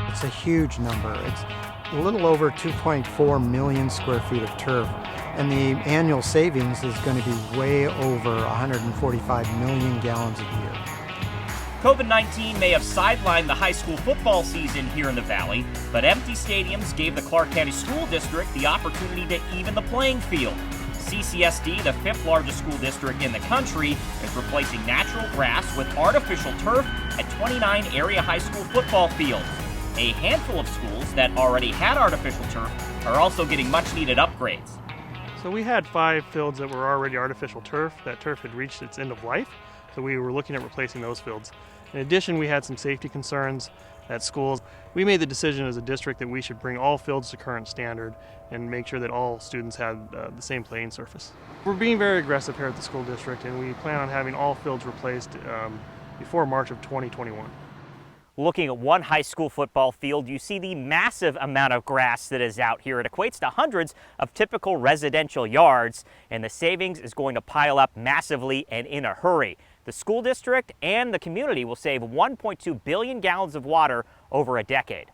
It's a huge number. It's a little over 2.4 million square feet of turf, and the annual savings is going to be way over 145 million gallons a year. COVID-19 may have sidelined the high school football season here in the Valley, but empty stadiums gave the Clark County School District the opportunity to even the playing field. CCSD, the fifth largest school district in the country, is replacing natural grass with artificial turf at 29 area high school football fields. A handful of schools that already had artificial turf are also getting much-needed upgrades. So we had 5 fields that were already artificial turf. That turf had reached its end of life, so we were looking at replacing those fields. In addition, we had some safety concerns at schools. We made the decision as a district that we should bring all fields to current standard and make sure that all students had the same playing surface. We're being very aggressive here at the school district, and we plan on having all fields replaced before March of 2021. Looking at one high school football field, you see the massive amount of grass that is out here. It equates to hundreds of typical residential yards, and the savings is going to pile up massively and in a hurry. The school district and the community will save 1.2 billion gallons of water over a decade.